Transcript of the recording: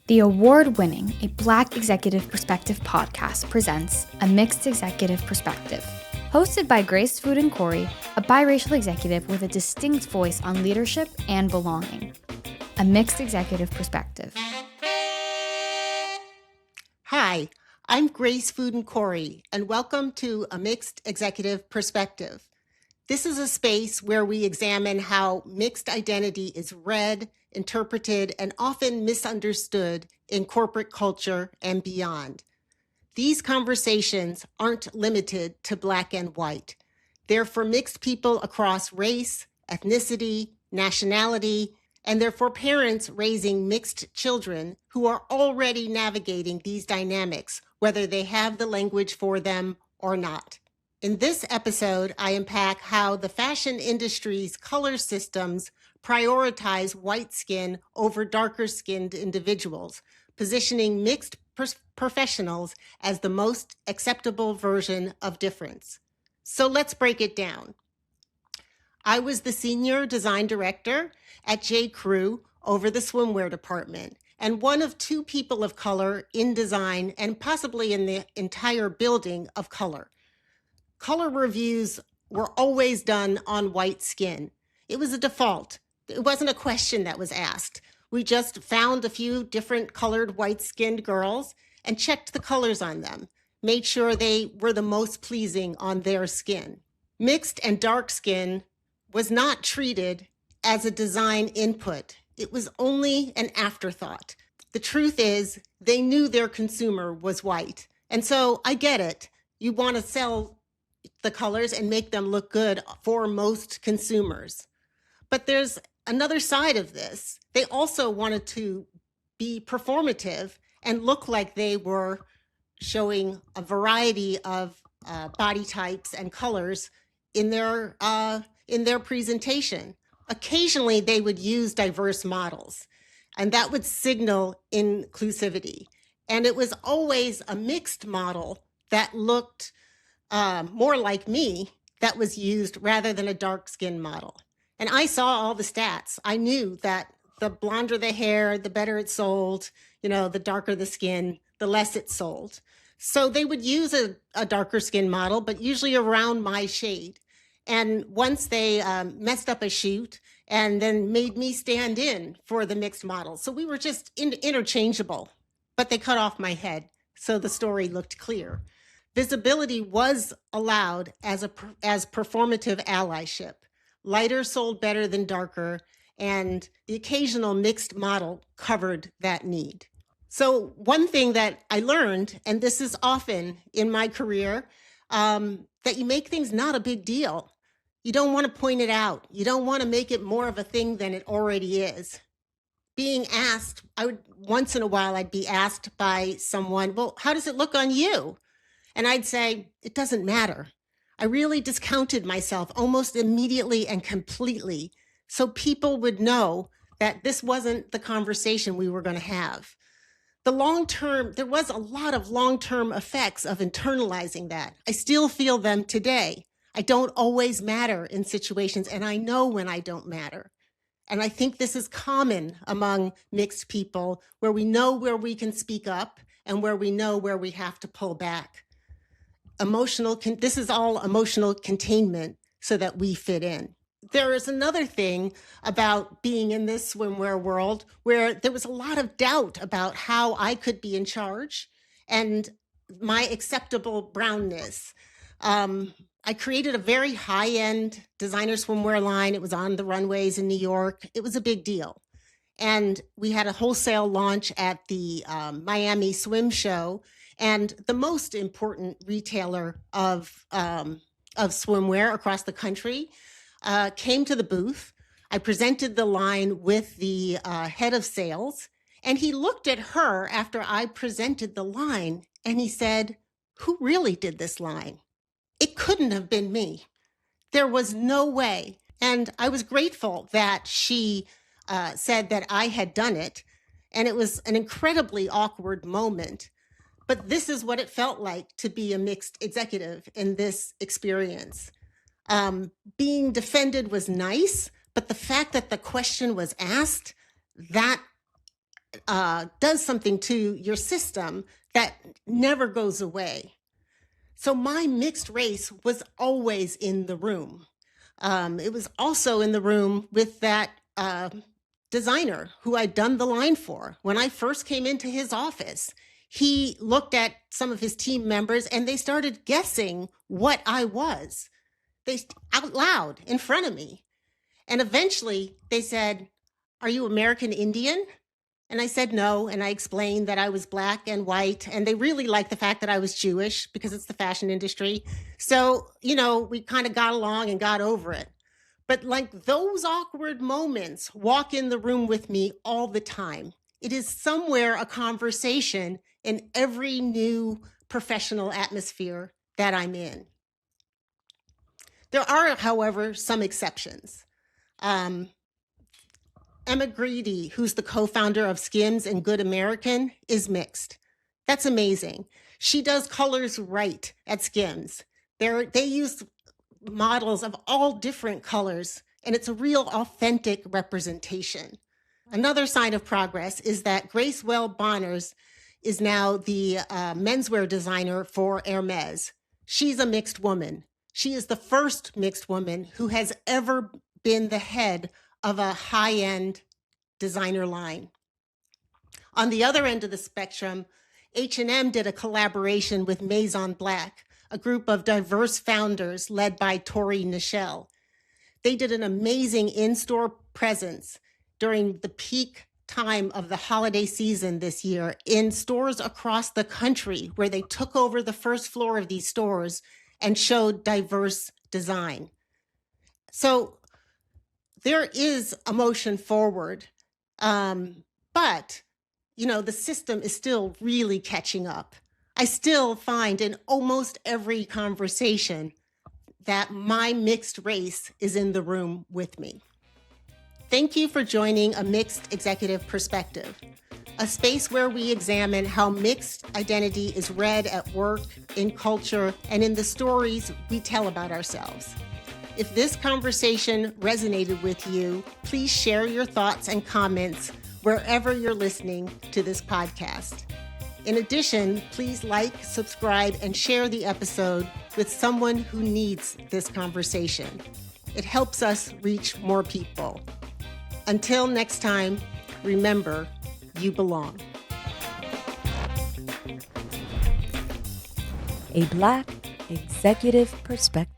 The award-winning A Black Executive Perspective podcast presents A Mixed Executive Perspective. Hosted by Fooden Correy, a biracial executive with a distinct voice on leadership and belonging. A Mixed Executive Perspective. Hi, I'm Fooden Correy, and welcome to A Mixed Executive Perspective. This is a space where we examine how mixed identity is read, interpreted, and often misunderstood in corporate culture and beyond. These conversations aren't limited to Black and white. They're for mixed people across race, ethnicity, nationality, and they're for parents raising mixed children who are already navigating these dynamics, whether they have the language for them or not. In this episode, I unpack how the fashion industry's color systems prioritize white skin over darker-skinned individuals, positioning mixed professionals as the most acceptable version of difference. So let's break it down. I was the senior design director at J. Crew over the swimwear department, and one of two people of color in design and possibly in the entire building of color. Color reviews were always done on white skin. It was a default. It wasn't a question that was asked. We just found a few different colored white-skinned girls and checked the colors on them, made sure they were the most pleasing on their skin. Mixed and dark skin was not treated as a design input. It was only an afterthought. The truth is, they knew their consumer was white. And so I get it. You want to sell the colors and make them look good for most consumers. But there's another side of this. They also wanted to be performative and look like they were showing a variety of body types and colors in their presentation. Occasionally, they would use diverse models, and that would signal inclusivity. And it was always a mixed model that looked more like me that was used rather than a dark-skinned model. And I saw all the stats. I knew that the blonder the hair, the better it sold, the darker the skin, the less it sold. So they would use a darker skin model, but usually around my shade. And once they messed up a shoot and then made me stand in for the mixed model. So we were just interchangeable, but they cut off my head. So the story looked clear. Visibility was allowed as performative allyship. Lighter sold better than darker, and the occasional mixed model covered that need. So one thing that I learned, and this is often in my career, that you make things not a big deal. You don't want to point it out. You don't want to make it more of a thing than it already is. Being asked, once in a while, I'd be asked by someone, well, how does it look on you? And I'd say, it doesn't matter. I really discounted myself almost immediately and completely, so people would know that this wasn't the conversation we were going to have. There was a lot of long-term effects of internalizing that. I still feel them today. I don't always matter in situations, and I know when I don't matter. And I think this is common among mixed people, where we know where we can speak up and where we know where we have to pull back. This is all emotional containment so that we fit in. There is another thing about being in this swimwear world where there was a lot of doubt about how I could be in charge and my acceptable brownness. I created a very high-end designer swimwear line. It was on the runways in New York. It was a big deal. And we had a wholesale launch at the Miami Swim Show. And the most important retailer of swimwear across the country came to the booth. I presented the line with the head of sales, and he looked at her after I presented the line, and he said, "Who really did this line?" It couldn't have been me. There was no way. And I was grateful that she said that I had done it, and it was an incredibly awkward moment. But this is what it felt like to be a mixed executive in this experience. Being defended was nice, but the fact that the question was asked, that does something to your system that never goes away. So my mixed race was always in the room. It was also in the room with that designer who I'd done the line for. When I first came into his office, he looked at some of his team members and they started guessing what I was. They out loud in front of me. And eventually they said, "Are you American Indian?" And I said no, and I explained that I was Black and white, and they really liked the fact that I was Jewish because it's the fashion industry. So, we kind of got along and got over it. But like those awkward moments walk in the room with me all the time. It is somewhere a conversation in every new professional atmosphere that I'm in. There are, however, some exceptions. Emma Greedy, who's the co-founder of Skims and Good American, is mixed. That's amazing. She does colors right at Skims. They use models of all different colors, and it's a real authentic representation. Another sign of progress is that Grace Well Bonners is now the menswear designer for Hermes. She's a mixed woman. She is the first mixed woman who has ever been the head of a high-end designer line. On the other end of the spectrum, H&M did a collaboration with Maison Black, a group of diverse founders led by Tori Nichelle. They did an amazing in-store presence during the peak time of the holiday season this year in stores across the country, where they took over the first floor of these stores and showed diverse design. So there is a motion forward, but the system is still really catching up. I still find in almost every conversation that my mixed race is in the room with me. Thank you for joining A Mixed Executive Perspective, a space where we examine how mixed identity is read at work, in culture, and in the stories we tell about ourselves. If this conversation resonated with you, please share your thoughts and comments wherever you're listening to this podcast. In addition, please like, subscribe, and share the episode with someone who needs this conversation. It helps us reach more people. Until next time, remember, you belong. A Black Executive Perspective.